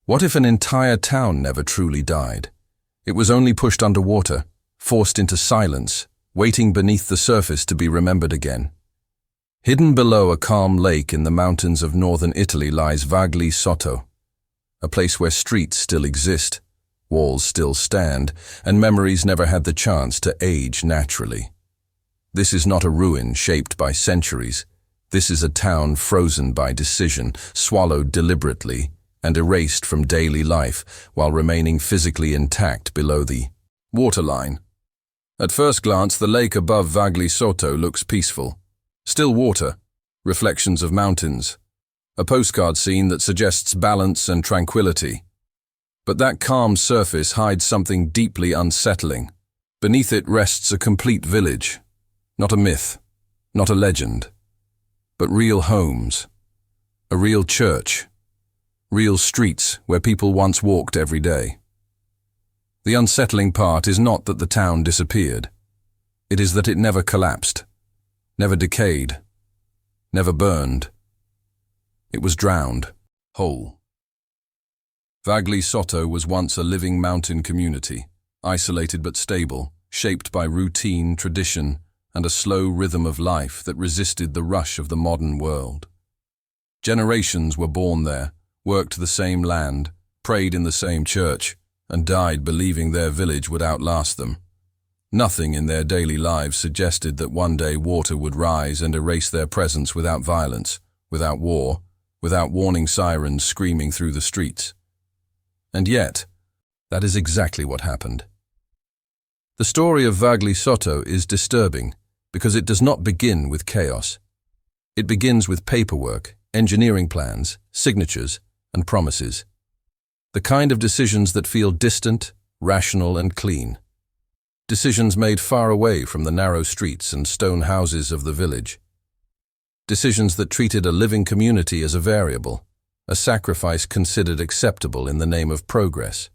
What if an entire town never truly died? It was only pushed underwater, forced into silence, waiting beneath the surface to be remembered again. Hidden below a calm lake in the mountains of northern Italy lies Vagli Sotto, a place where streets still exist, walls still stand, and memories never had the chance to age naturally. This is not a ruin shaped by centuries. This is a town frozen by decision, swallowed deliberately, and erased from daily life while remaining physically intact below the waterline. At first glance, the lake above Vagli Sotto looks peaceful. Still water, reflections of mountains, a postcard scene that suggests balance and tranquility. But that calm surface hides something deeply unsettling. Beneath it rests a complete village, not a myth, not a legend, but real homes, a real church, real streets where people once walked every day. The unsettling part is not that the town disappeared. It is that it never collapsed, never decayed, never burned. It was drowned, whole. Vagli Sotto was once a living mountain community, isolated but stable, shaped by routine, tradition, and a slow rhythm of life that resisted the rush of the modern world. Generations were born there, worked the same land, prayed in the same church, and died believing their village would outlast them. Nothing in their daily lives suggested that one day water would rise and erase their presence without violence, without war, without warning sirens screaming through the streets. And yet, that is exactly what happened. The story of Vagli Sotto is disturbing because it does not begin with chaos. It begins with paperwork, engineering plans, signatures, and promises. The kind of decisions that feel distant, rational, and clean. Decisions made far away from the narrow streets and stone houses of the village. Decisions that treated a living community as a variable, a sacrifice considered acceptable in the name of progress.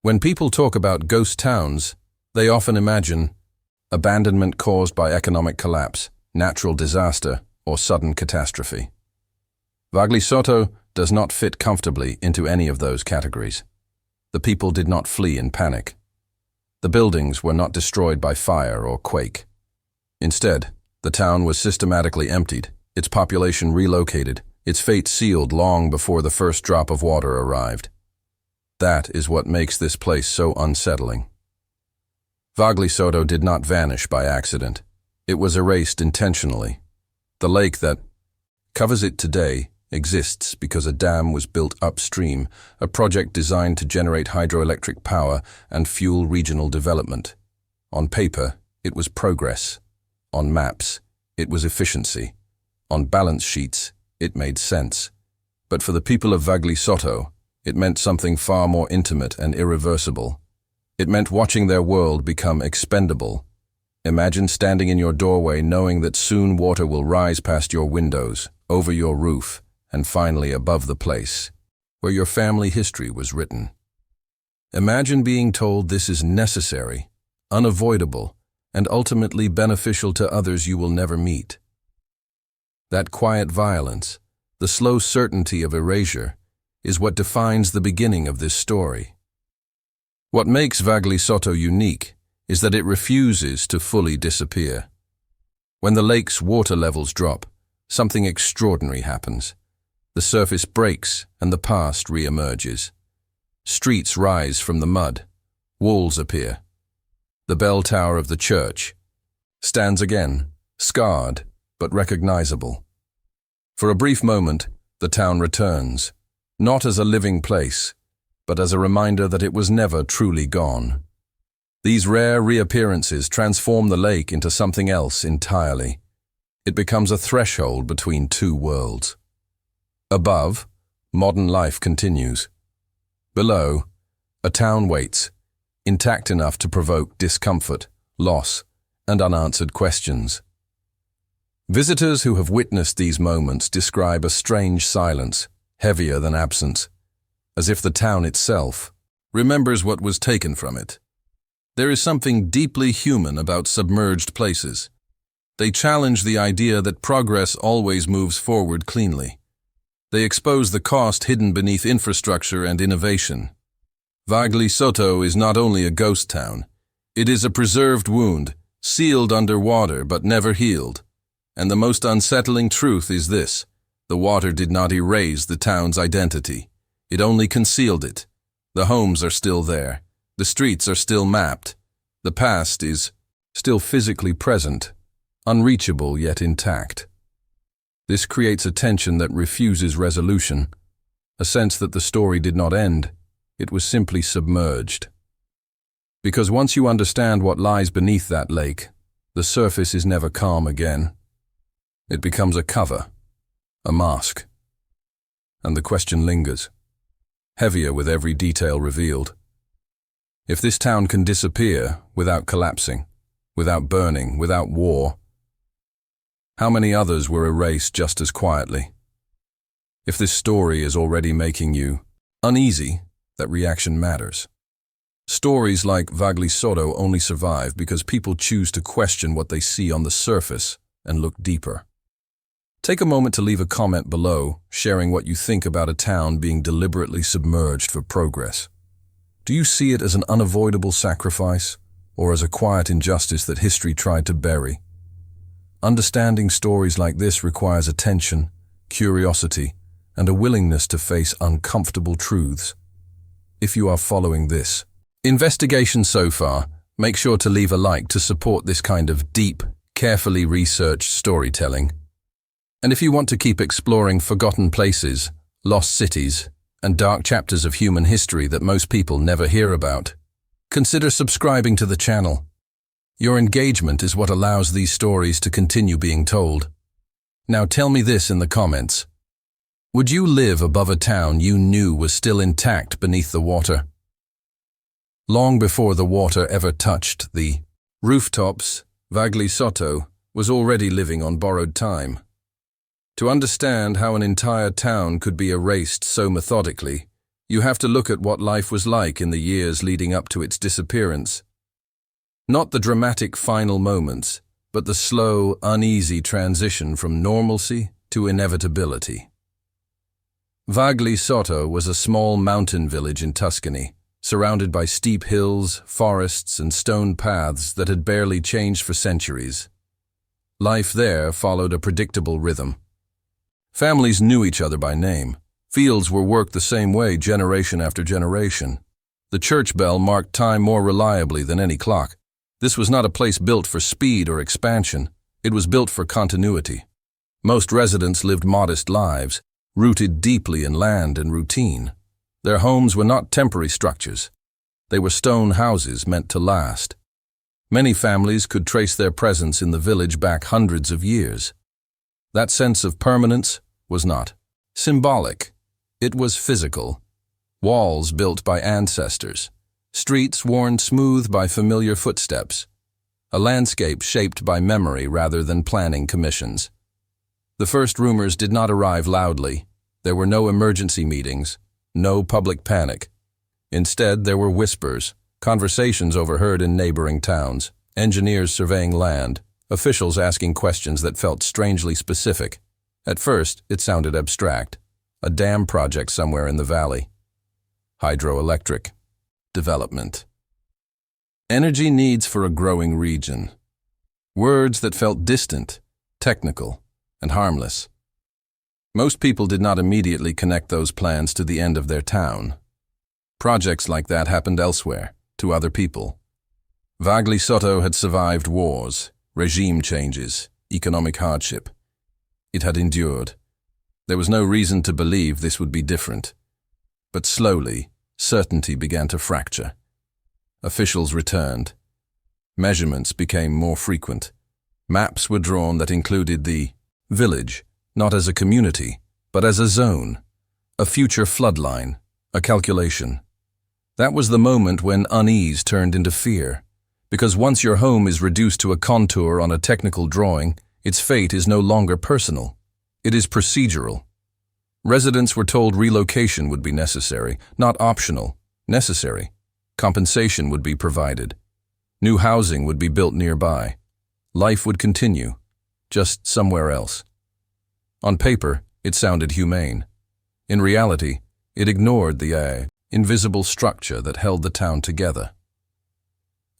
When people talk about ghost towns, they often imagine abandonment caused by economic collapse, natural disaster, or sudden catastrophe. Vagli Sotto does not fit comfortably into any of those categories. The people did not flee in panic. The buildings were not destroyed by fire or quake. Instead, the town was systematically emptied, its population relocated, its fate sealed long before the first drop of water arrived. That is what makes this place so unsettling. Vagli Sotto did not vanish by accident. It was erased intentionally. The lake that covers it today exists because a dam was built upstream, a project designed to generate hydroelectric power and fuel regional development. On paper, it was progress. On maps, it was efficiency. On balance sheets, it made sense. But for the people of Vagli Sotto, it meant something far more intimate and irreversible. It meant watching their world become expendable. Imagine standing in your doorway knowing that soon water will rise past your windows, over your roof, and finally above the place where your family history was written. Imagine being told this is necessary, unavoidable, and ultimately beneficial to others you will never meet. That quiet violence, the slow certainty of erasure, is what defines the beginning of this story. What makes Vagli Sotto unique is that it refuses to fully disappear. When the lake's water levels drop, something extraordinary happens. The surface breaks and the past re-emerges. Streets rise from the mud. Walls appear. The bell tower of the church stands again, scarred but recognizable. For a brief moment, the town returns, not as a living place, but as a reminder that it was never truly gone. These rare reappearances transform the lake into something else entirely. It becomes a threshold between two worlds. Above, modern life continues. Below, a town waits, intact enough to provoke discomfort, loss, and unanswered questions. Visitors who have witnessed these moments describe a strange silence, heavier than absence, as if the town itself remembers what was taken from it. There is something deeply human about submerged places. They challenge the idea that progress always moves forward cleanly. They expose the cost hidden beneath infrastructure and innovation. Vagli Sotto is not only a ghost town. It is a preserved wound, sealed under water but never healed. And the most unsettling truth is this: the water did not erase the town's identity. It only concealed it. The homes are still there. The streets are still mapped. The past is still physically present, unreachable yet intact. This creates a tension that refuses resolution, a sense that the story did not end, it was simply submerged. Because once you understand what lies beneath that lake, the surface is never calm again. It becomes a cover, a mask. And the question lingers, heavier with every detail revealed. If this town can disappear without collapsing, without burning, without war, how many others were erased just as quietly? If this story is already making you uneasy, that reaction matters. Stories like Vagli Sotto only survive because people choose to question what they see on the surface and look deeper. Take a moment to leave a comment below, sharing what you think about a town being deliberately submerged for progress. Do you see it as an unavoidable sacrifice, or as a quiet injustice that history tried to bury? Understanding stories like this requires attention, curiosity, and a willingness to face uncomfortable truths. If you are following this investigation so far, make sure to leave a like to support this kind of deep, carefully researched storytelling. And if you want to keep exploring forgotten places, lost cities, and dark chapters of human history that most people never hear about, consider subscribing to the channel. Your engagement is what allows these stories to continue being told. Now tell me this in the comments. Would you live above a town you knew was still intact beneath the water? Long before the water ever touched the rooftops, Vagli Sotto was already living on borrowed time. To understand how an entire town could be erased so methodically, you have to look at what life was like in the years leading up to its disappearance. Not the dramatic final moments, but the slow, uneasy transition from normalcy to inevitability. Vagli Sotto was a small mountain village in Tuscany, surrounded by steep hills, forests, and stone paths that had barely changed for centuries. Life there followed a predictable rhythm. Families knew each other by name. Fields were worked the same way generation after generation. The church bell marked time more reliably than any clock. This was not a place built for speed or expansion. It was built for continuity. Most residents lived modest lives, rooted deeply in land and routine. Their homes were not temporary structures. They were stone houses meant to last. Many families could trace their presence in the village back hundreds of years. That sense of permanence was not symbolic. It was physical. Walls built by ancestors. Streets worn smooth by familiar footsteps. A landscape shaped by memory rather than planning commissions. The first rumors did not arrive loudly. There were no emergency meetings, no public panic. Instead, there were whispers, conversations overheard in neighboring towns, engineers surveying land, officials asking questions that felt strangely specific. At first, it sounded abstract. A dam project somewhere in the valley. Hydroelectric. Development. Energy needs for a growing region. Words that felt distant, technical, and harmless. Most people did not immediately connect those plans to the end of their town. Projects like that happened elsewhere, to other people. Vagli Sotto had survived wars, regime changes, economic hardship. It had endured. There was no reason to believe this would be different. But slowly, certainty began to fracture. Officials returned. Measurements became more frequent. Maps were drawn that included the village, not as a community, but as a zone, a future floodline, a calculation. That was the moment when unease turned into fear, because once your home is reduced to a contour on a technical drawing, its fate is no longer personal. It is procedural. Residents were told relocation would be necessary, not optional, necessary. Compensation would be provided. New housing would be built nearby. Life would continue, just somewhere else. On paper, it sounded humane. In reality, it ignored the invisible structure that held the town together.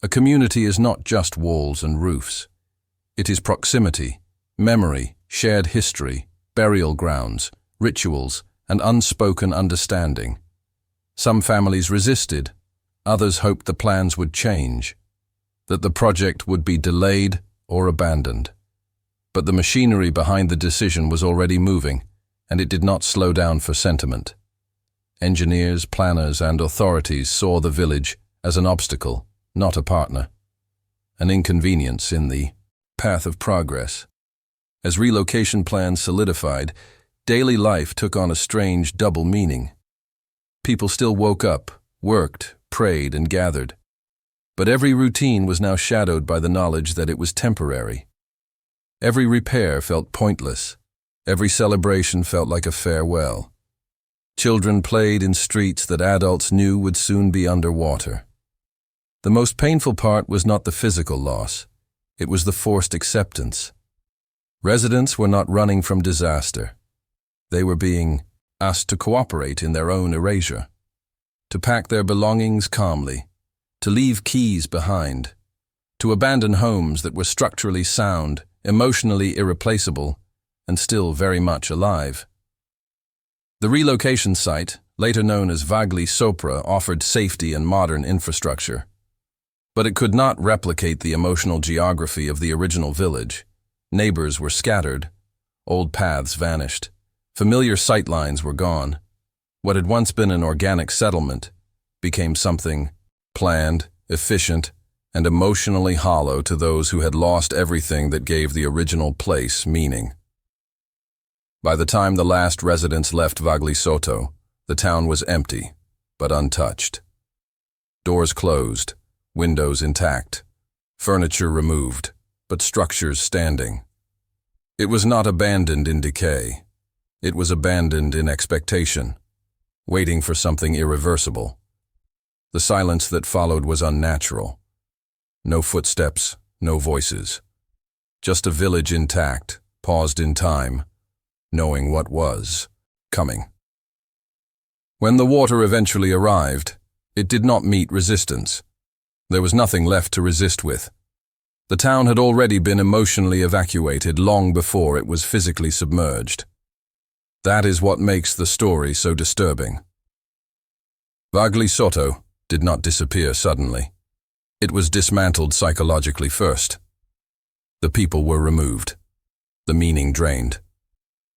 A community is not just walls and roofs. It is proximity, memory, shared history, burial grounds, rituals, and unspoken understanding. Some families resisted, others hoped the plans would change, that the project would be delayed or abandoned. But the machinery behind the decision was already moving, and it did not slow down for sentiment. Engineers, planners, and authorities saw the village as an obstacle, not a partner, an inconvenience in the path of progress. As relocation plans solidified, daily life took on a strange double meaning. People still woke up, worked, prayed, and gathered. But every routine was now shadowed by the knowledge that it was temporary. Every repair felt pointless. Every celebration felt like a farewell. Children played in streets that adults knew would soon be underwater. The most painful part was not the physical loss. It was the forced acceptance. Residents were not running from disaster. They were being asked to cooperate in their own erasure, to pack their belongings calmly, to leave keys behind, to abandon homes that were structurally sound, emotionally irreplaceable, and still very much alive. The relocation site, later known as Vagli Sotto, offered safety and modern infrastructure. But it could not replicate the emotional geography of the original village. Neighbors were scattered, old paths vanished, familiar sightlines were gone. What had once been an organic settlement became something planned, efficient, and emotionally hollow to those who had lost everything that gave the original place meaning. By the time the last residents left Vagli Sotto, the town was empty, but untouched. Doors closed, windows intact, furniture removed, but structures standing. It was not abandoned in decay. It was abandoned in expectation, waiting for something irreversible. The silence that followed was unnatural. No footsteps, no voices. Just a village intact, paused in time, knowing what was coming. When the water eventually arrived, it did not meet resistance. There was nothing left to resist with. The town had already been emotionally evacuated long before it was physically submerged. That is what makes the story so disturbing. Vagli Sotto did not disappear suddenly. It was dismantled psychologically first. The people were removed. The meaning drained.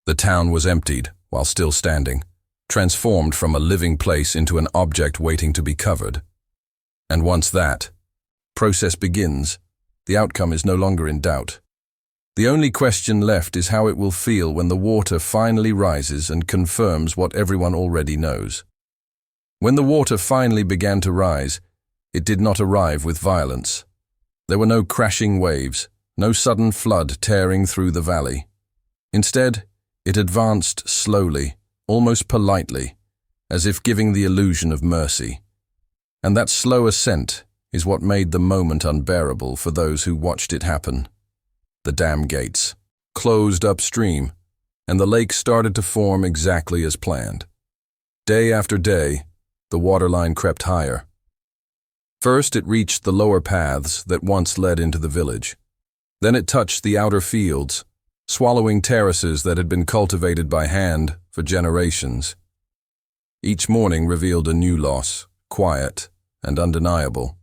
The town was emptied while still standing, transformed from a living place into an object waiting to be covered. And once that process begins, the outcome is no longer in doubt. The only question left is how it will feel when the water finally rises and confirms what everyone already knows. When the water finally began to rise, it did not arrive with violence. There were no crashing waves, no sudden flood tearing through the valley. Instead, it advanced slowly, almost politely, as if giving the illusion of mercy. And that slow ascent is what made the moment unbearable for those who watched it happen. The dam gates closed upstream, and the lake started to form exactly as planned. Day after day, the waterline crept higher. First, it reached the lower paths that once led into the village. Then it touched the outer fields, swallowing terraces that had been cultivated by hand for generations. Each morning revealed a new loss, quiet and undeniable.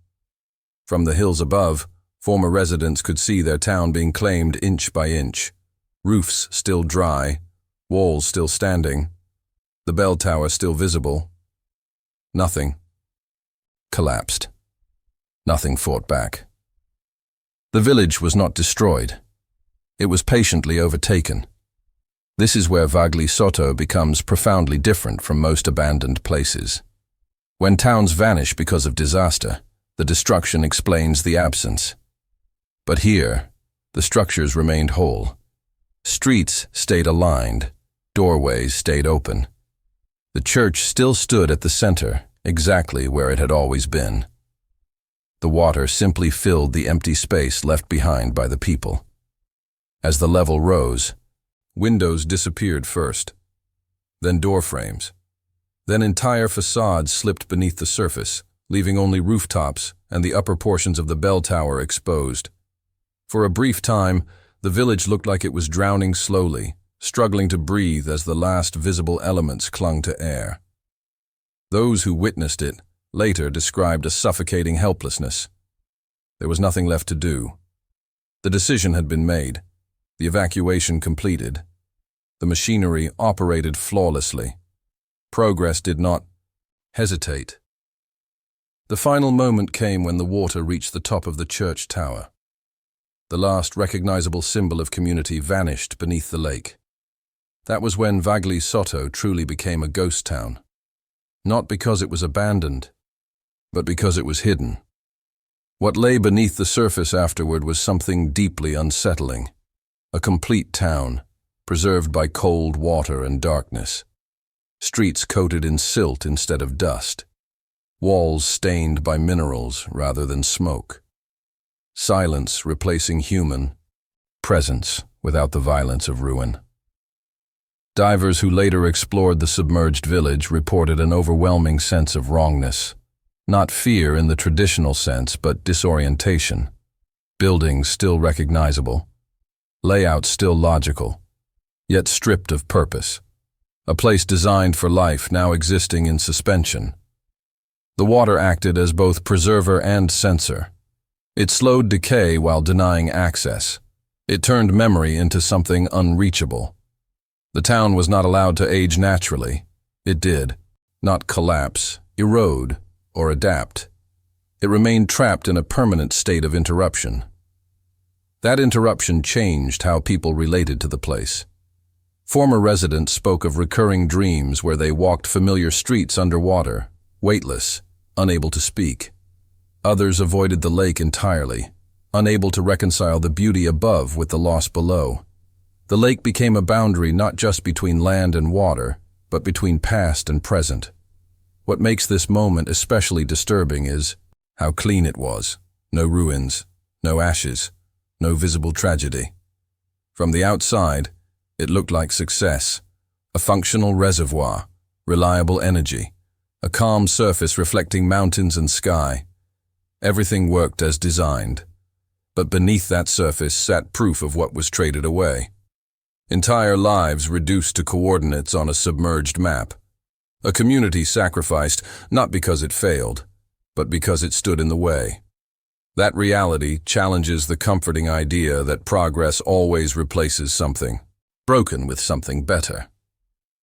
From the hills above, former residents could see their town being claimed inch by inch. Roofs still dry, walls still standing, the bell tower still visible. Nothing collapsed. Nothing fought back. The village was not destroyed. It was patiently overtaken. This is where Vagli Sotto becomes profoundly different from most abandoned places. When towns vanish because of disaster, the destruction explains the absence. But here, the structures remained whole. Streets stayed aligned, doorways stayed open. The church still stood at the center, exactly where it had always been. The water simply filled the empty space left behind by the people. As the level rose, windows disappeared first. then door frames. Then entire facades slipped beneath the surface, leaving only rooftops and the upper portions of the bell tower exposed. For a brief time, the village looked like it was drowning slowly, struggling to breathe as the last visible elements clung to air. Those who witnessed it later described a suffocating helplessness. There was nothing left to do. The decision had been made, the evacuation completed. The machinery operated flawlessly. Progress did not hesitate. The final moment came when the water reached the top of the church tower. The last recognizable symbol of community vanished beneath the lake. That was when Vagli Sotto truly became a ghost town. Not because it was abandoned, but because it was hidden. What lay beneath the surface afterward was something deeply unsettling. A complete town, preserved by cold water and darkness. Streets coated in silt instead of dust. Walls stained by minerals rather than smoke. Silence replacing human presence without the violence of ruin. Divers who later explored the submerged village reported an overwhelming sense of wrongness. Not fear in the traditional sense, but disorientation. Buildings still recognizable. Layout still logical, yet stripped of purpose. A place designed for life now existing in suspension. The water acted as both preserver and censor. It slowed decay while denying access. It turned memory into something unreachable. The town was not allowed to age naturally. It did, not collapse, erode, or adapt. It remained trapped in a permanent state of interruption. That interruption changed how people related to the place. Former residents spoke of recurring dreams where they walked familiar streets underwater, weightless, unable to speak. Others avoided the lake entirely, unable to reconcile the beauty above with the loss below. The lake became a boundary not just between land and water, but between past and present. What makes this moment especially disturbing is how clean it was. No ruins, no ashes, no visible tragedy. From the outside, it looked like success. A functional reservoir, reliable energy, a calm surface reflecting mountains and sky. Everything worked as designed. But beneath that surface sat proof of what was traded away. Entire lives reduced to coordinates on a submerged map. A community sacrificed not because it failed, but because it stood in the way. That reality challenges the comforting idea that progress always replaces something broken with something better.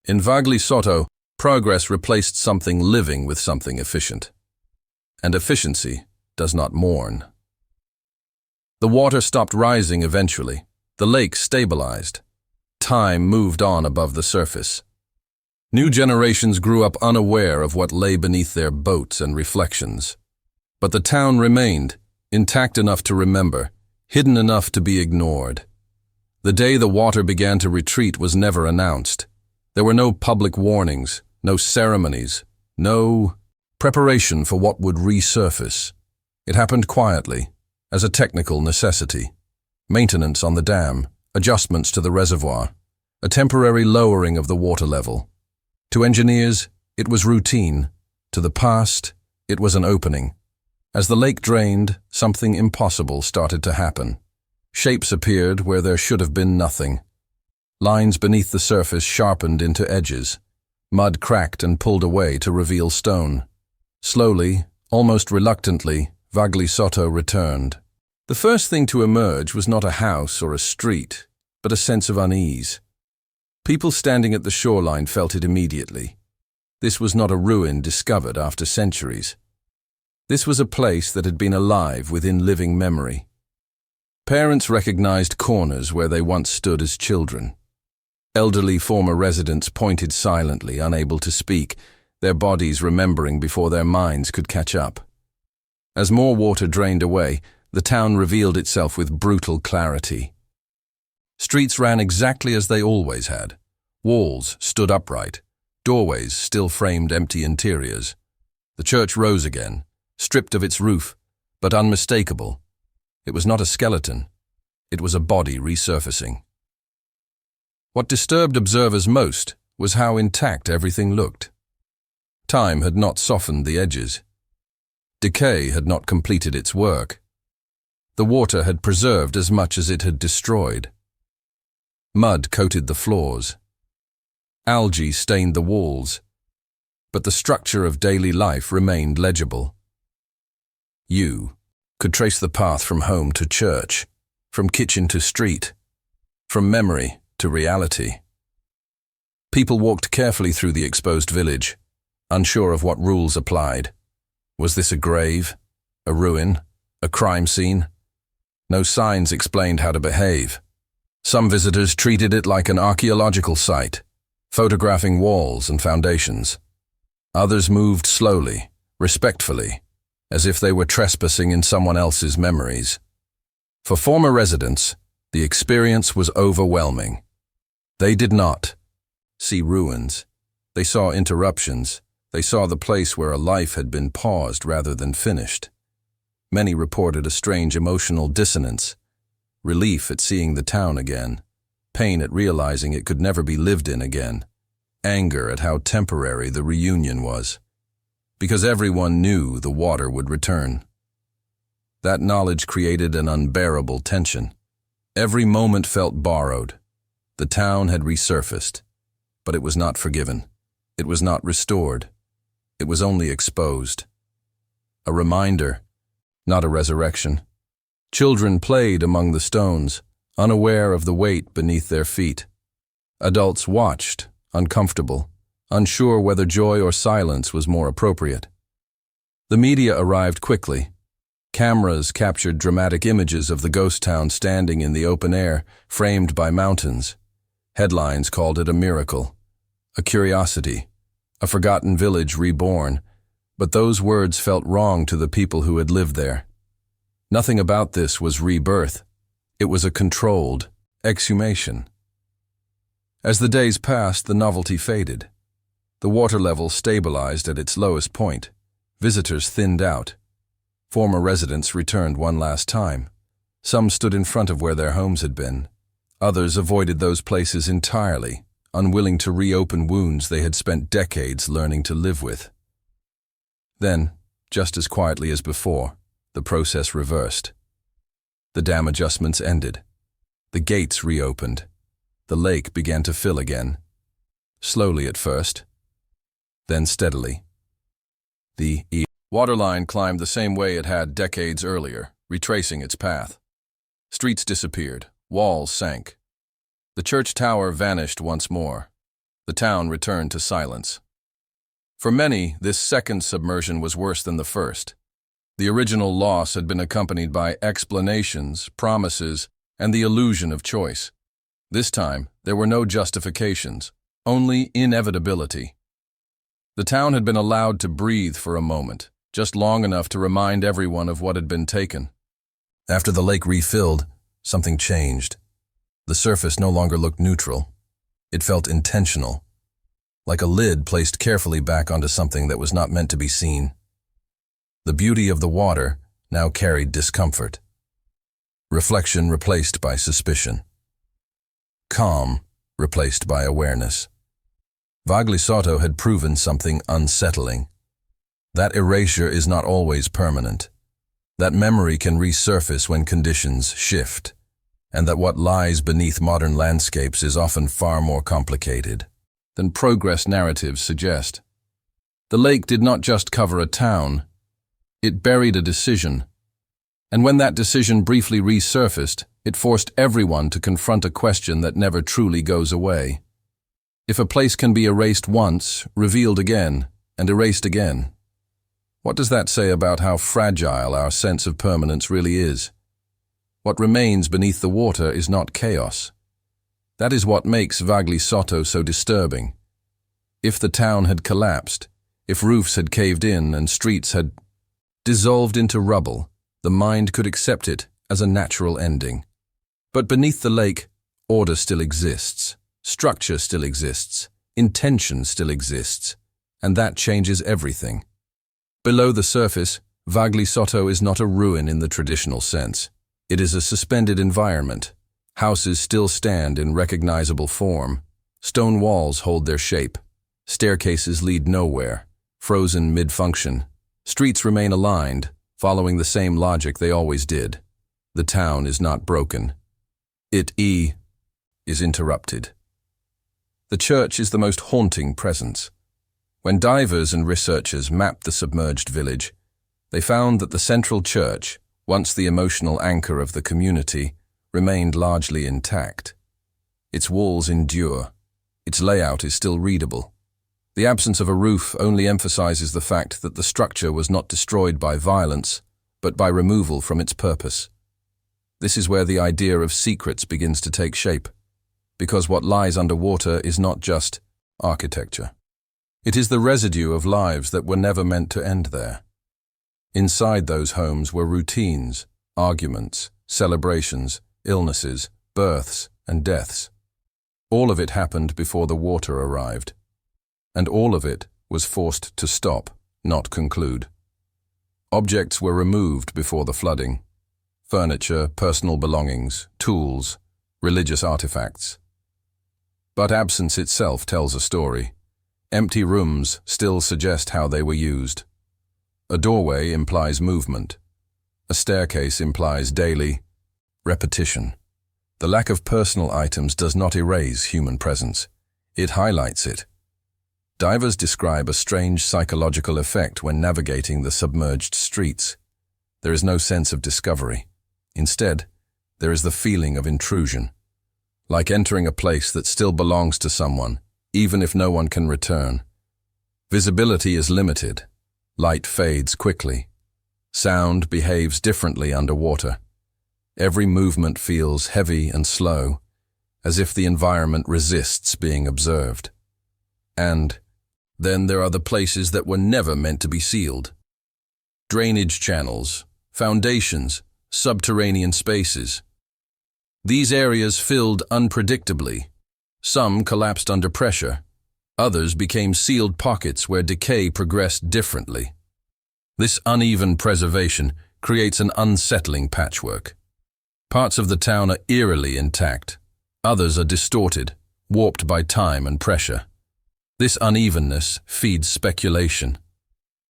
In Vagli Sotto, progress replaced something living with something efficient. And efficiency does not mourn. The water stopped rising eventually. The lake stabilized. Time moved on above the surface. New generations grew up unaware of what lay beneath their boats and reflections. But the town remained, intact enough to remember, hidden enough to be ignored. The day the water began to retreat was never announced. There were no public warnings, no ceremonies, no preparation for what would resurface. It happened quietly, as a technical necessity. Maintenance on the dam, adjustments to the reservoir, a temporary lowering of the water level. To engineers, it was routine. To the past, it was an opening. As the lake drained, something impossible started to happen. Shapes appeared where there should have been nothing. Lines beneath the surface sharpened into edges. Mud cracked and pulled away to reveal stone. Slowly, almost reluctantly, Vagli Sotto returned. The first thing to emerge was not a house or a street, but a sense of unease. People standing at the shoreline felt it immediately. This was not a ruin discovered after centuries. This was a place that had been alive within living memory. Parents recognized corners where they once stood as children. Elderly former residents pointed silently, unable to speak, their bodies remembering before their minds could catch up. As more water drained away, the town revealed itself with brutal clarity. Streets ran exactly as they always had. Walls stood upright. Doorways still framed empty interiors. The church rose again, stripped of its roof, but unmistakable. It was not a skeleton. It was a body resurfacing. What disturbed observers most was how intact everything looked. Time had not softened the edges. Decay had not completed its work. The water had preserved as much as it had destroyed. Mud coated the floors. Algae stained the walls, but the structure of daily life remained legible. You could trace the path from home to church, from kitchen to street, from memory to reality. People walked carefully through the exposed village, unsure of what rules applied. Was this a grave, a ruin, a crime scene? No signs explained how to behave. Some visitors treated it like an archaeological site, photographing walls and foundations. Others moved slowly, respectfully, as if they were trespassing in someone else's memories. For former residents, the experience was overwhelming. They did not see ruins. They saw interruptions. They saw the place where a life had been paused rather than finished. Many reported a strange emotional dissonance, relief at seeing the town again, pain at realizing it could never be lived in again, anger at how temporary the reunion was, because everyone knew the water would return. That knowledge created an unbearable tension. Every moment felt borrowed. The town had resurfaced, but it was not forgiven. It was not restored. It was only exposed. A reminder, not a resurrection. Children played among the stones, unaware of the weight beneath their feet. Adults watched, uncomfortable, unsure whether joy or silence was more appropriate. The media arrived quickly. Cameras captured dramatic images of the ghost town standing in the open air, framed by mountains. Headlines called it a miracle, a curiosity, a forgotten village reborn, but those words felt wrong to the people who had lived there. Nothing about this was rebirth. It was a controlled exhumation. As the days passed, the novelty faded. The water level stabilized at its lowest point. Visitors thinned out. Former residents returned one last time. Some stood in front of where their homes had been. Others avoided those places entirely, unwilling to reopen wounds they had spent decades learning to live with. Then, just as quietly as before, the process reversed. The dam adjustments ended. The gates reopened. The lake began to fill again. Slowly at first, then steadily. The waterline climbed the same way it had decades earlier, retracing its path. Streets disappeared. Walls sank. The church tower vanished once more. The town returned to silence. For many, this second submersion was worse than the first. The original loss had been accompanied by explanations, promises, and the illusion of choice. This time, there were no justifications, only inevitability. The town had been allowed to breathe for a moment, just long enough to remind everyone of what had been taken. After the lake refilled, something changed. The surface no longer looked neutral. It felt intentional, like a lid placed carefully back onto something that was not meant to be seen. The beauty of the water now carried discomfort. Reflection replaced by suspicion. Calm replaced by awareness. Vagli Sotto had proven something unsettling. That erasure is not always permanent. That memory can resurface when conditions shift, and that what lies beneath modern landscapes is often far more complicated than progress narratives suggest. The lake did not just cover a town, it buried a decision. And when that decision briefly resurfaced, it forced everyone to confront a question that never truly goes away. If a place can be erased once, revealed again, and erased again, what does that say about how fragile our sense of permanence really is? What remains beneath the water is not chaos. That is what makes Vagli Sotto so disturbing. If the town had collapsed, if roofs had caved in and streets had dissolved into rubble, the mind could accept it as a natural ending. But beneath the lake, order still exists, structure still exists, intention still exists, and that changes everything. Below the surface, Vagli Sotto is not a ruin in the traditional sense. It is a suspended environment. Houses still stand in recognizable form. Stone walls hold their shape. Staircases lead nowhere, frozen mid-function. Streets remain aligned, following the same logic they always did. The town is not broken. It is interrupted. The church is the most haunting presence. When divers and researchers mapped the submerged village, they found that the central church, once the emotional anchor of the community, remained largely intact. Its walls endure. Its layout is still readable. The absence of a roof only emphasizes the fact that the structure was not destroyed by violence, but by removal from its purpose. This is where the idea of secrets begins to take shape, because what lies underwater is not just architecture. It is the residue of lives that were never meant to end there. Inside those homes were routines, arguments, celebrations, illnesses, births, and deaths. All of it happened before the water arrived. And all of it was forced to stop, not conclude. Objects were removed before the flooding. Furniture, personal belongings, tools, religious artifacts. But absence itself tells a story. Empty rooms still suggest how they were used. A doorway implies movement. A staircase implies daily repetition. The lack of personal items does not erase human presence. It highlights it. Divers describe a strange psychological effect when navigating the submerged streets. There is no sense of discovery. Instead, there is the feeling of intrusion, like entering a place that still belongs to someone, even if no one can return. Visibility is limited. Light fades quickly. Sound behaves differently underwater. Every movement feels heavy and slow, as if the environment resists being observed. And then there are the places that were never meant to be sealed. Drainage channels, foundations, subterranean spaces. These areas filled unpredictably. Some collapsed under pressure. Others became sealed pockets where decay progressed differently. This uneven preservation creates an unsettling patchwork. Parts of the town are eerily intact. Others are distorted, warped by time and pressure. This unevenness feeds speculation.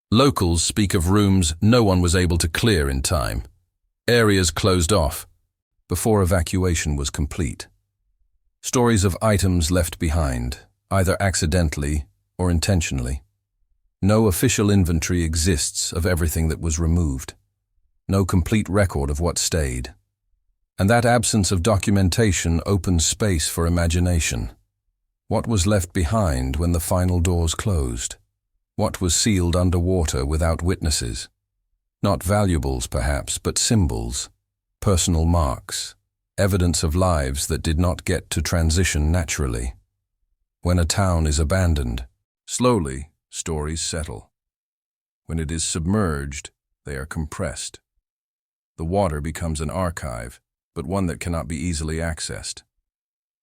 Locals speak of rooms no one was able to clear in time. Areas closed off before evacuation was complete. Stories of items left behind, either accidentally or intentionally. No official inventory exists of everything that was removed. No complete record of what stayed. And that absence of documentation opens space for imagination. What was left behind when the final doors closed? What was sealed underwater without witnesses? Not valuables, perhaps, but symbols, personal marks, evidence of lives that did not get to transition naturally. When a town is abandoned, slowly, stories settle. When it is submerged, they are compressed. The water becomes an archive, but one that cannot be easily accessed.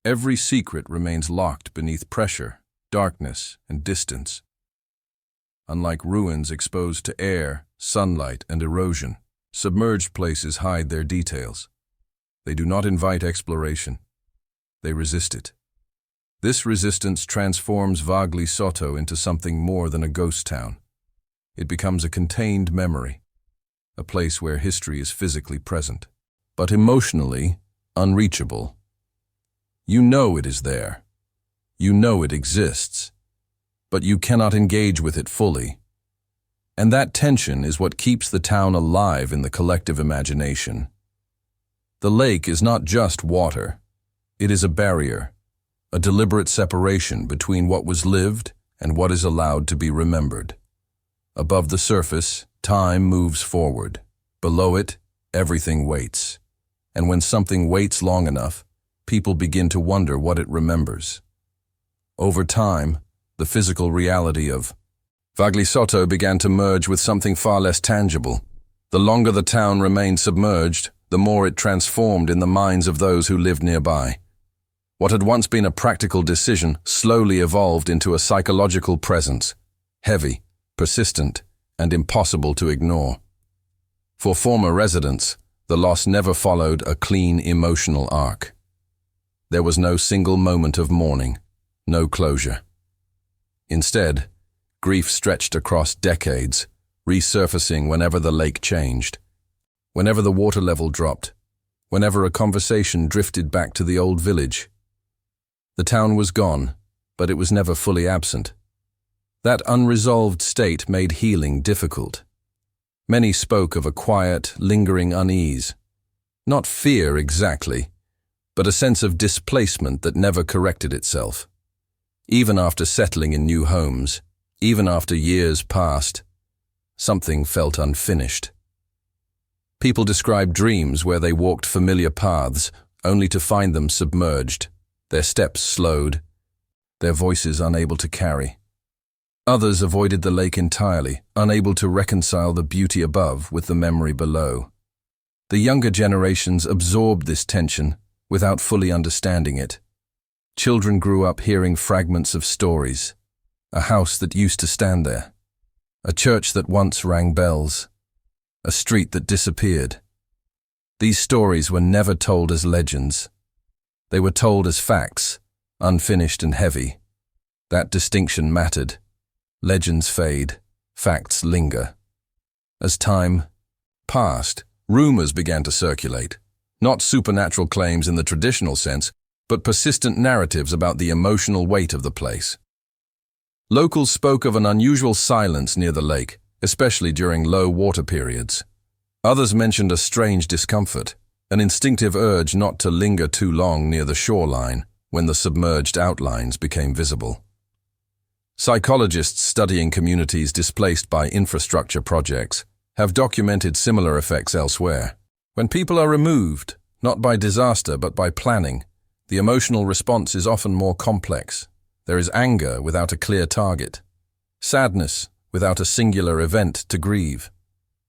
Every secret remains locked beneath pressure, darkness, and distance. Unlike ruins exposed to air, sunlight, and erosion, submerged places hide their details. They do not invite exploration. They resist it. This resistance transforms Vagli Sotto into something more than a ghost town. It becomes a contained memory, a place where history is physically present, but emotionally unreachable. You know it is there. You know it exists, but you cannot engage with it fully. And that tension is what keeps the town alive in the collective imagination. The lake is not just water. It is a barrier, a deliberate separation between what was lived and what is allowed to be remembered. Above the surface, time moves forward. Below it, everything waits. And when something waits long enough, people begin to wonder what it remembers. Over time, the physical reality of Vagli Sotto began to merge with something far less tangible. The longer the town remained submerged, the more it transformed in the minds of those who lived nearby. What had once been a practical decision slowly evolved into a psychological presence, heavy, persistent, and impossible to ignore. For former residents, the loss never followed a clean emotional arc. There was no single moment of mourning, no closure. Instead, grief stretched across decades, resurfacing whenever the lake changed, whenever the water level dropped, whenever a conversation drifted back to the old village. The town was gone, but it was never fully absent. That unresolved state made healing difficult. Many spoke of a quiet, lingering unease. Not fear exactly, but a sense of displacement that never corrected itself. Even after settling in new homes, even after years passed, something felt unfinished. People described dreams where they walked familiar paths, only to find them submerged, their steps slowed, their voices unable to carry. Others avoided the lake entirely, unable to reconcile the beauty above with the memory below. The younger generations absorbed this tension without fully understanding it. Children grew up hearing fragments of stories, a house that used to stand there, a church that once rang bells, a street that disappeared. These stories were never told as legends. They were told as facts, unfinished and heavy. That distinction mattered. Legends fade, facts linger. As time passed, rumors began to circulate. Not supernatural claims in the traditional sense, but persistent narratives about the emotional weight of the place. Locals spoke of an unusual silence near the lake, especially during low water periods. Others mentioned a strange discomfort, an instinctive urge not to linger too long near the shoreline when the submerged outlines became visible. Psychologists studying communities displaced by infrastructure projects have documented similar effects elsewhere. When people are removed, not by disaster but by planning, the emotional response is often more complex. There is anger without a clear target, sadness without a singular event to grieve,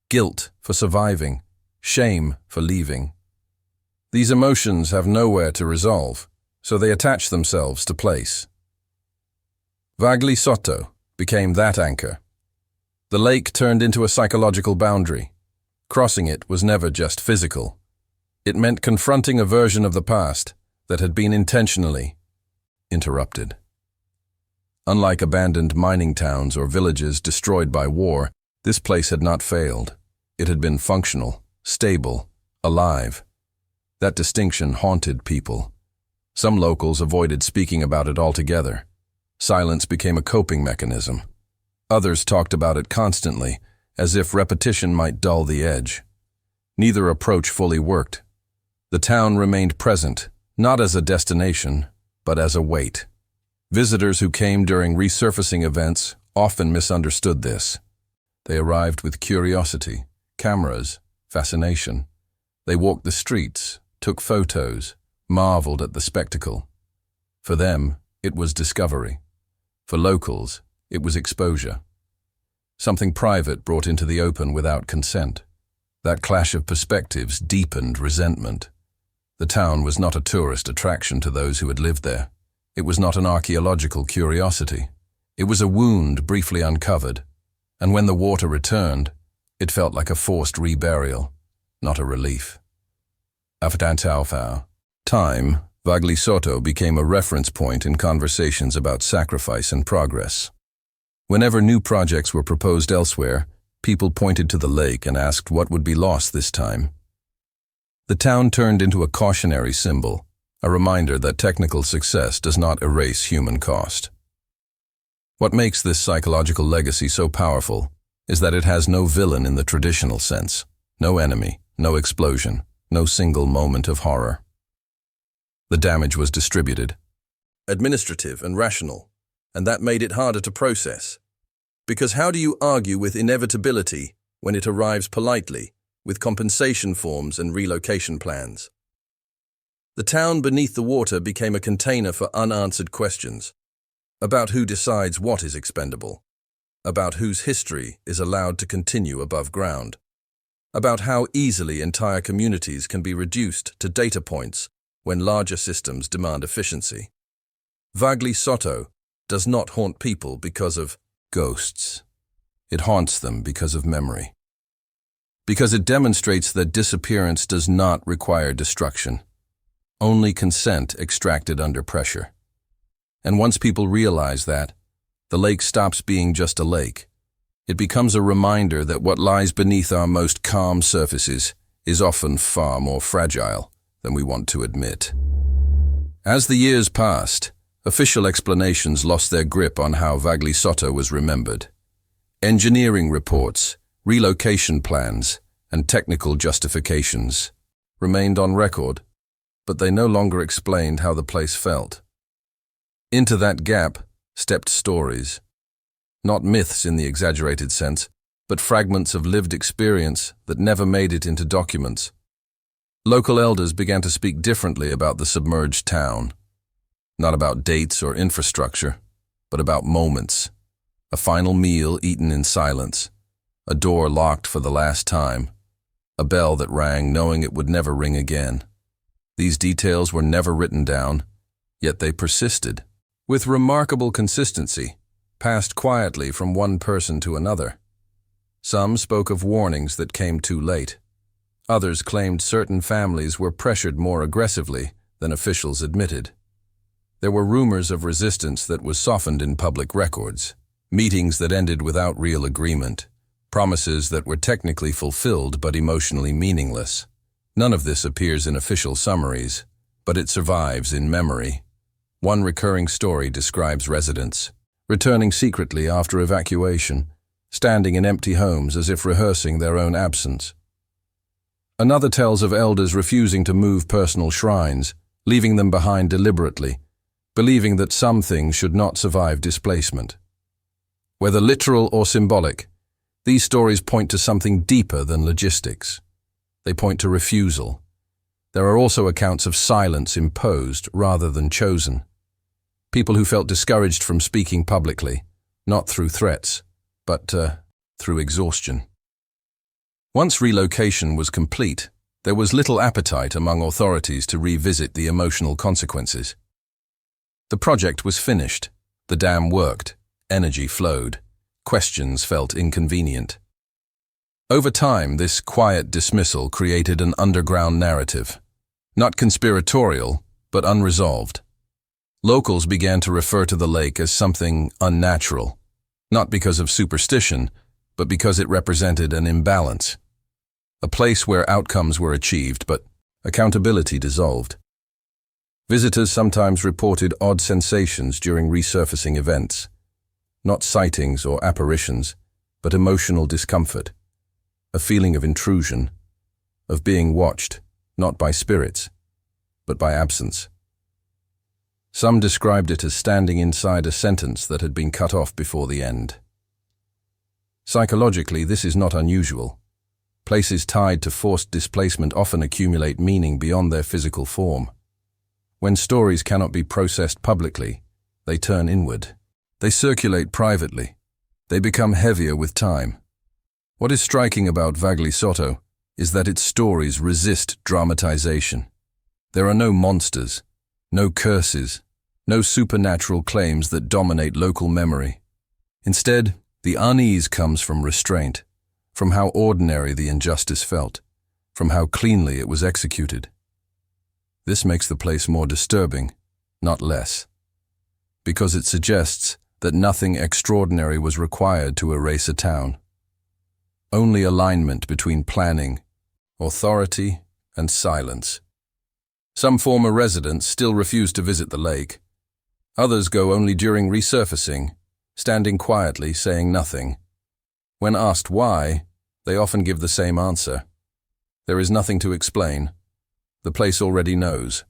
guilt for surviving, shame for leaving. These emotions have nowhere to resolve, so they attach themselves to place. Vagli Sotto became that anchor. The lake turned into a psychological boundary. Crossing it was never just physical. It meant confronting a version of the past that had been intentionally interrupted. Unlike abandoned mining towns or villages destroyed by war, this place had not failed. It had been functional, stable, alive. That distinction haunted people. Some locals avoided speaking about it altogether. Silence became a coping mechanism. Others talked about it constantly, as if repetition might dull the edge. Neither approach fully worked. The town remained present, not as a destination, but as a weight. Visitors who came during resurfacing events often misunderstood this. They arrived with curiosity, cameras, fascination. They walked the streets, took photos, marveled at the spectacle. For them, it was discovery. For locals, it was exposure. Something private brought into the open without consent. That clash of perspectives deepened resentment. The town was not a tourist attraction to those who had lived there. It was not an archaeological curiosity. It was a wound briefly uncovered, and when the water returned, it felt like a forced reburial, not a relief. After time, Vagli Sotto became a reference point in conversations about sacrifice and progress. Whenever new projects were proposed elsewhere, people pointed to the lake and asked what would be lost this time. The town turned into a cautionary symbol, a reminder that technical success does not erase human cost. What makes this psychological legacy so powerful is that it has no villain in the traditional sense, no enemy, no explosion, no single moment of horror. The damage was distributed, administrative and rational, and that made it harder to process. Because how do you argue with inevitability when it arrives politely, with compensation forms and relocation plans? The town beneath the water became a container for unanswered questions, about who decides what is expendable, about whose history is allowed to continue above ground, about how easily entire communities can be reduced to data points when larger systems demand efficiency. Vagli Sotto does not haunt people because of ghosts. It haunts them because of memory. Because it demonstrates that disappearance does not require destruction, only consent extracted under pressure. And once people realize that, the lake stops being just a lake. It becomes a reminder that what lies beneath our most calm surfaces is often far more fragile than we want to admit. As the years passed, official explanations lost their grip on how Vagli Sotto was remembered. Engineering reports, relocation plans, and technical justifications remained on record, but they no longer explained how the place felt. Into that gap stepped stories. Not myths in the exaggerated sense, but fragments of lived experience that never made it into documents. Local elders began to speak differently about the submerged town. Not about dates or infrastructure, but about moments. A final meal eaten in silence. A door locked for the last time. A bell that rang knowing it would never ring again. These details were never written down, yet they persisted. With remarkable consistency, passed quietly from one person to another. Some spoke of warnings that came too late. Others claimed certain families were pressured more aggressively than officials admitted. There were rumors of resistance that was softened in public records, meetings that ended without real agreement, promises that were technically fulfilled but emotionally meaningless. None of this appears in official summaries, but it survives in memory. One recurring story describes residents returning secretly after evacuation, standing in empty homes as if rehearsing their own absence. Another tells of elders refusing to move personal shrines, leaving them behind deliberately, believing that some things should not survive displacement. Whether literal or symbolic, these stories point to something deeper than logistics. They point to refusal. There are also accounts of silence imposed rather than chosen. People who felt discouraged from speaking publicly, not through threats, but through exhaustion. Once relocation was complete, there was little appetite among authorities to revisit the emotional consequences. The project was finished, the dam worked, energy flowed, questions felt inconvenient. Over time, this quiet dismissal created an underground narrative, not conspiratorial, but unresolved. Locals began to refer to the lake as something unnatural, not because of superstition, but because it represented an imbalance. A place where outcomes were achieved, but accountability dissolved. Visitors sometimes reported odd sensations during resurfacing events, not sightings or apparitions, but emotional discomfort, a feeling of intrusion, of being watched, not by spirits, but by absence. Some described it as standing inside a sentence that had been cut off before the end. Psychologically, this is not unusual. Places tied to forced displacement often accumulate meaning beyond their physical form. When stories cannot be processed publicly, they turn inward. They circulate privately. They become heavier with time. What is striking about Vagli Sotto is that its stories resist dramatization. There are no monsters, no curses, no supernatural claims that dominate local memory. Instead, the unease comes from restraint, from how ordinary the injustice felt, from how cleanly it was executed. This makes the place more disturbing, not less, because it suggests that nothing extraordinary was required to erase a town. Only alignment between planning, authority, and silence. Some former residents still refuse to visit the lake. Others go only during resurfacing, standing quietly, saying nothing. When asked why, they often give the same answer. There is nothing to explain. The place already knows.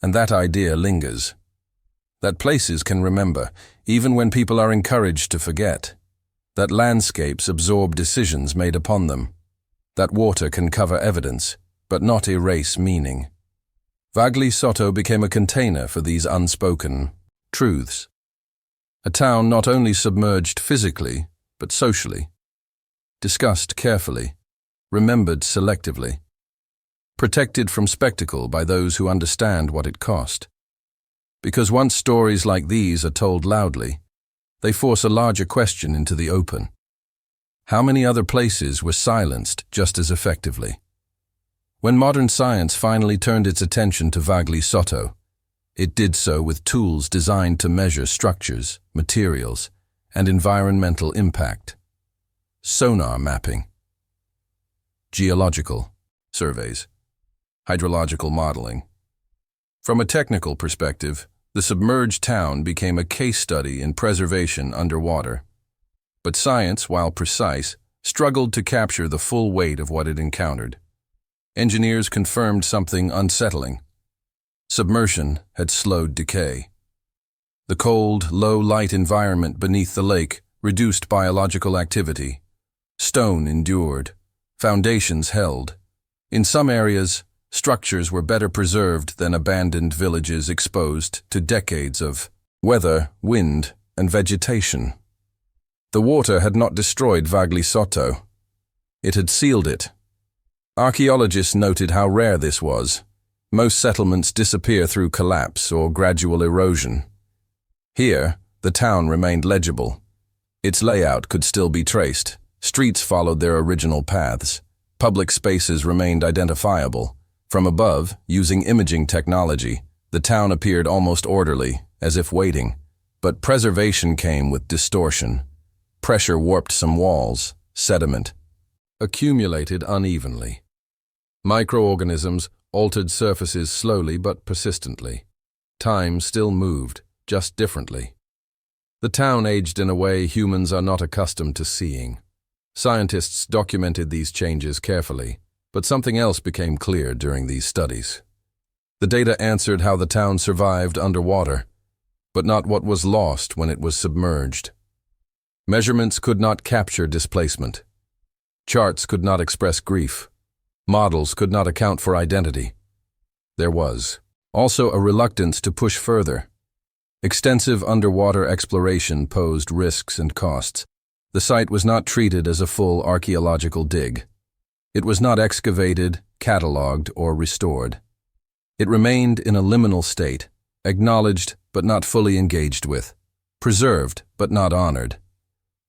And that idea lingers. That places can remember, even when people are encouraged to forget. That landscapes absorb decisions made upon them. That water can cover evidence, but not erase meaning. Vagli Sotto became a container for these unspoken truths. A town not only submerged physically, but socially. Discussed carefully, remembered selectively. Protected from spectacle by those who understand what it cost. Because once stories like these are told loudly, they force a larger question into the open. How many other places were silenced just as effectively? When modern science finally turned its attention to Vagli Sotto, It did so with tools designed to measure structures, materials, and environmental impact. Sonar mapping, geological surveys, hydrological modeling. From a technical perspective, the submerged town became a case study in preservation underwater. But science, while precise, struggled to capture the full weight of what it encountered. Engineers confirmed something unsettling. Submersion had slowed decay. The cold, low-light environment beneath the lake reduced biological activity. Stone endured. Foundations held. In some areas, structures were better preserved than abandoned villages exposed to decades of weather, wind, and vegetation. The water had not destroyed Vagli Sotto. It had sealed it. Archaeologists noted how rare this was. Most settlements disappear through collapse or gradual erosion. Here, the town remained legible. Its layout could still be traced. Streets followed their original paths. Public spaces remained identifiable. From above, using imaging technology, the town appeared almost orderly, as if waiting. But preservation came with distortion. Pressure warped some walls. Sediment accumulated unevenly. Microorganisms altered surfaces slowly but persistently. Time still moved, just differently. The town aged in a way humans are not accustomed to seeing. Scientists documented these changes carefully, but something else became clear during these studies. The data answered how the town survived underwater, but not what was lost when it was submerged. Measurements could not capture displacement. Charts could not express grief. Models could not account for identity. There was also a reluctance to push further. Extensive underwater exploration posed risks and costs. The site was not treated as a full archaeological dig. It was not excavated, catalogued, or restored. It remained in a liminal state, acknowledged but not fully engaged with, preserved but not honored.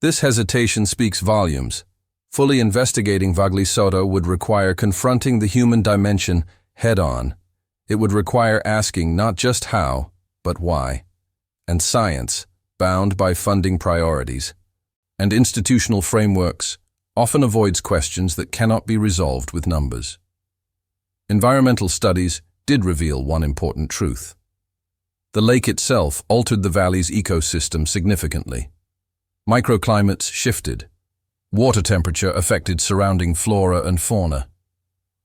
This hesitation speaks volumes. Fully investigating Vagli Sotto would require confronting the human dimension head-on. It would require asking not just how, but why. And science, bound by funding priorities, and institutional frameworks, often avoids questions that cannot be resolved with numbers. Environmental studies did reveal one important truth. The lake itself altered the valley's ecosystem significantly. Microclimates shifted. Water temperature affected surrounding flora and fauna.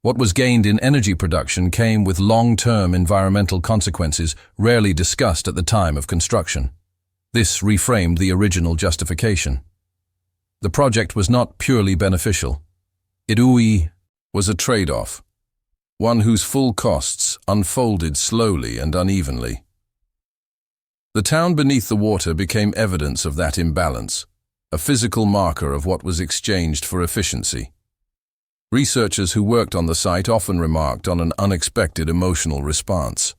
What was gained in energy production came with long-term environmental consequences rarely discussed at the time of construction. This reframed the original justification. The project was not purely beneficial. It was a trade-off, one whose full costs unfolded slowly and unevenly. The town beneath the water became evidence of that imbalance, a physical marker of what was exchanged for efficiency. Researchers who worked on the site often remarked on an unexpected emotional response.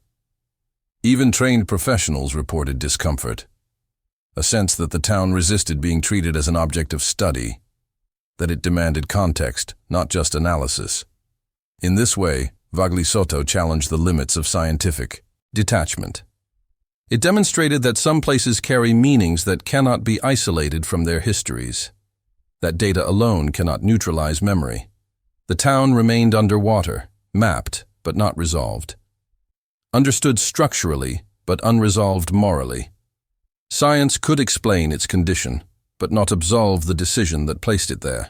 Even trained professionals reported discomfort, a sense that the town resisted being treated as an object of study, that it demanded context, not just analysis. In this way, Vagli Sotto challenged the limits of scientific detachment. It demonstrated that some places carry meanings that cannot be isolated from their histories, that data alone cannot neutralize memory. The town remained underwater, mapped but not resolved, understood structurally but unresolved morally. Science could explain its condition, but not absolve the decision that placed it there.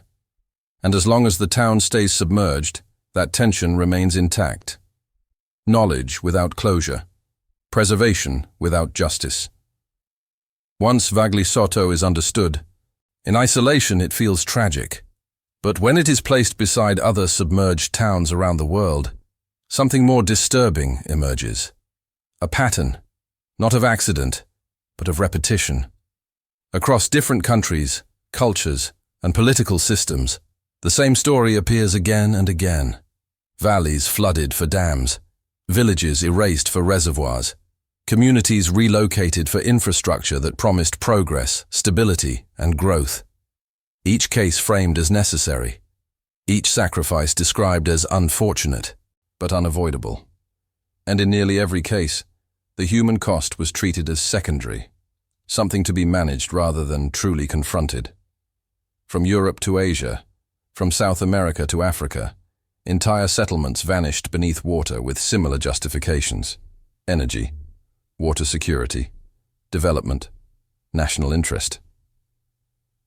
And as long as the town stays submerged, that tension remains intact. Knowledge without closure. Preservation without justice. Once Vagli Sotto is understood, in isolation it feels tragic. But when it is placed beside other submerged towns around the world, something more disturbing emerges. A pattern, not of accident, but of repetition. Across different countries, cultures, and political systems, the same story appears again and again. Valleys flooded for dams, villages erased for reservoirs, communities relocated for infrastructure that promised progress, stability, and growth. Each case framed as necessary, each sacrifice described as unfortunate, but unavoidable. And in nearly every case, the human cost was treated as secondary, something to be managed rather than truly confronted. From Europe to Asia, from South America to Africa, entire settlements vanished beneath water with similar justifications: energy, water security, development, national interest.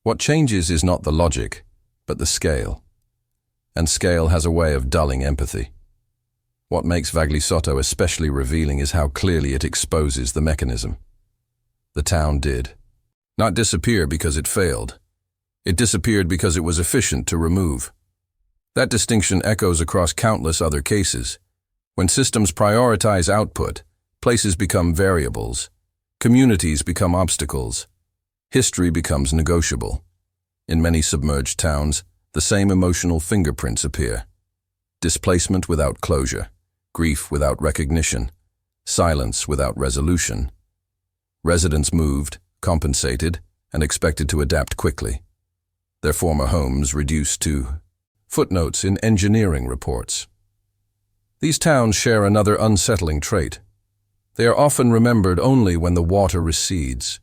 What changes is not the logic, but the scale. And scale has a way of dulling empathy. What makes Vagli Sotto especially revealing is how clearly it exposes the mechanism. The town did not disappear because it failed. It disappeared because it was efficient to remove. That distinction echoes across countless other cases. When systems prioritize output, places become variables, communities become obstacles, history becomes negotiable. In many submerged towns, the same emotional fingerprints appear: displacement without closure, grief without recognition, silence without resolution. Residents moved, compensated, and expected to adapt quickly. Their former homes reduced to footnotes in engineering reports. These towns share another unsettling trait. They are often remembered only when the water recedes.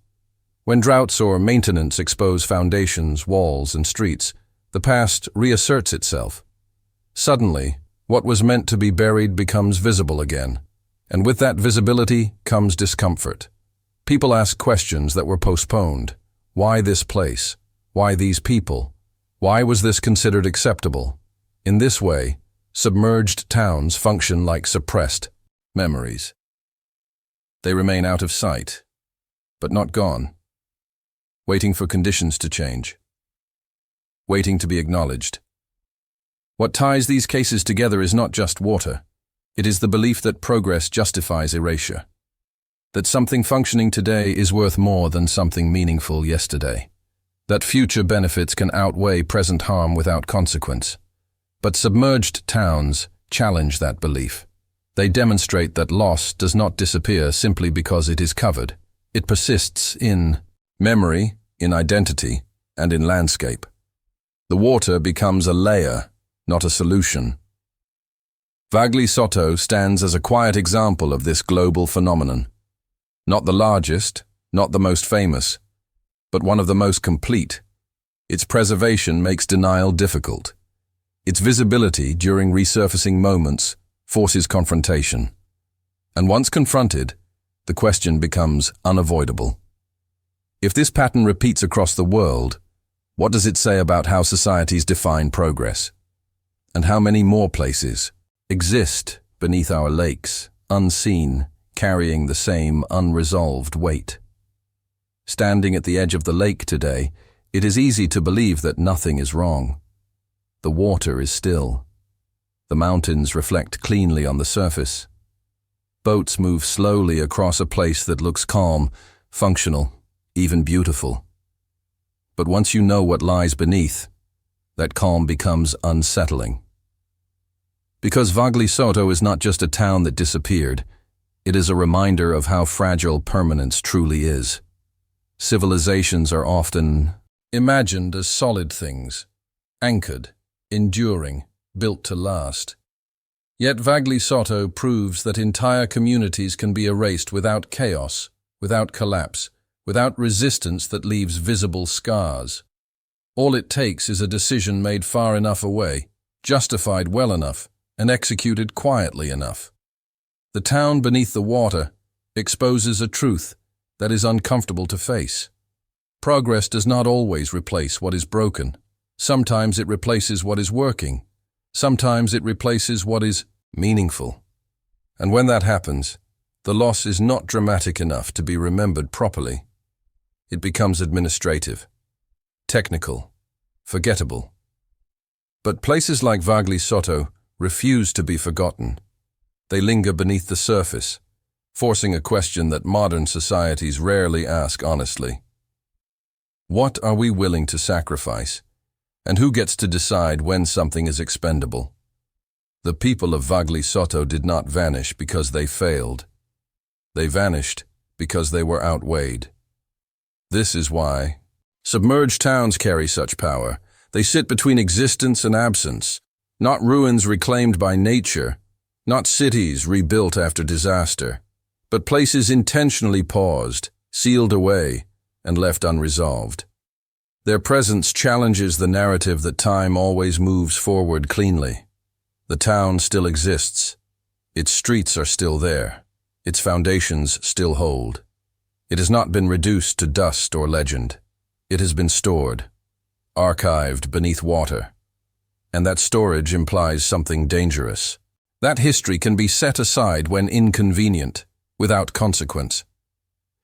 When droughts or maintenance expose foundations, walls, and streets, the past reasserts itself. Suddenly, what was meant to be buried becomes visible again, and with that visibility comes discomfort. People ask questions that were postponed. Why this place? Why these people? Why was this considered acceptable? In this way, submerged towns function like suppressed memories. They remain out of sight, but not gone, waiting for conditions to change, waiting to be acknowledged. What ties these cases together is not just water. It is the belief that progress justifies erasure, that something functioning today is worth more than something meaningful yesterday, that future benefits can outweigh present harm without consequence. But submerged towns challenge that belief. They demonstrate that loss does not disappear simply because it is covered. It persists in memory, in identity, and in landscape. The water becomes a layer, not a solution. Vagli Sotto stands as a quiet example of this global phenomenon. Not the largest, not the most famous, but one of the most complete. Its preservation makes denial difficult. Its visibility during resurfacing moments forces confrontation. And once confronted, the question becomes unavoidable. If this pattern repeats across the world, what does it say about how societies define progress? And how many more places exist beneath our lakes, unseen, carrying the same unresolved weight? Standing at the edge of the lake today, it is easy to believe that nothing is wrong. The water is still. The mountains reflect cleanly on the surface. Boats move slowly across a place that looks calm, functional, even beautiful. But once you know what lies beneath, that calm becomes unsettling. Because Vagli Sotto is not just a town that disappeared, it is a reminder of how fragile permanence truly is. Civilizations are often imagined as solid things, anchored, enduring, built to last. Yet Vagli Sotto proves that entire communities can be erased without chaos, without collapse, without resistance that leaves visible scars. All it takes is a decision made far enough away, justified well enough, and executed quietly enough. The town beneath the water exposes a truth that is uncomfortable to face. Progress does not always replace what is broken. Sometimes it replaces what is working. Sometimes it replaces what is meaningful. And when that happens, the loss is not dramatic enough to be remembered properly. It becomes administrative, technical, forgettable. But places like Vagli Sotto refuse to be forgotten. They linger beneath the surface, forcing a question that modern societies rarely ask honestly. What are we willing to sacrifice? And who gets to decide when something is expendable? The people of Vagli Sotto did not vanish because they failed. They vanished because they were outweighed. This is why submerged towns carry such power. They sit between existence and absence, not ruins reclaimed by nature, not cities rebuilt after disaster, but places intentionally paused, sealed away, and left unresolved. Their presence challenges the narrative that time always moves forward cleanly. The town still exists. Its streets are still there. Its foundations still hold. It has not been reduced to dust or legend. It has been stored, archived beneath water. And that storage implies something dangerous. That history can be set aside when inconvenient, without consequence.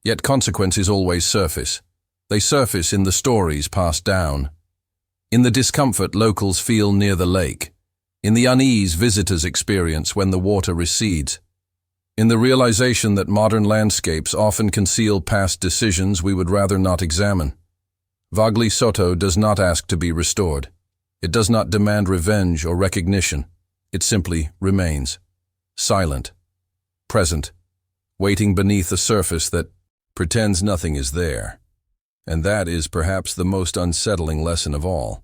Yet consequences always surface. They surface in the stories passed down, in the discomfort locals feel near the lake, in the unease visitors experience when the water recedes, in the realization that modern landscapes often conceal past decisions we would rather not examine. Vagli Sotto does not ask to be restored. It does not demand revenge or recognition. It simply remains, silent, present, waiting beneath a surface that pretends nothing is there. And that is perhaps the most unsettling lesson of all.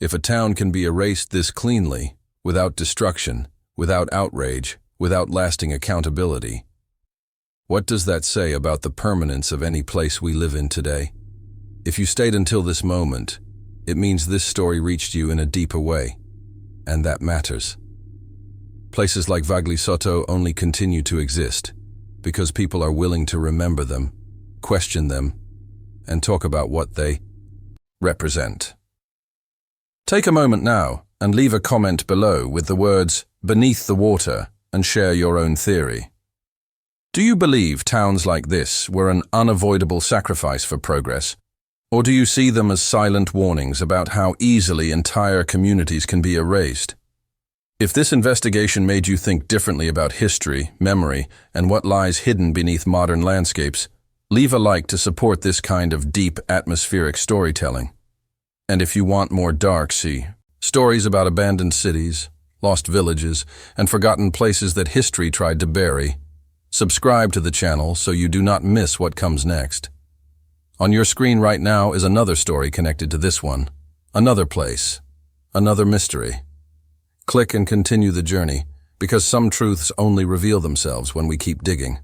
If a town can be erased this cleanly, without destruction, without outrage, without lasting accountability, what does that say about the permanence of any place we live in today? If you stayed until this moment, it means this story reached you in a deeper way, and that matters. Places like Vagli Sotto only continue to exist because people are willing to remember them, question them, and talk about what they represent. Take a moment now and leave a comment below with the words "beneath the water" and share your own theory. Do you believe towns like this were an unavoidable sacrifice for progress, or do you see them as silent warnings about how easily entire communities can be erased? If this investigation made you think differently about history, memory, and what lies hidden beneath modern landscapes, leave a like to support this kind of deep, atmospheric storytelling. And if you want more dark stories about abandoned cities, lost villages, and forgotten places that history tried to bury, subscribe to the channel so you do not miss what comes next. On your screen right now is another story connected to this one, another place, another mystery. Click and continue the journey, because some truths only reveal themselves when we keep digging.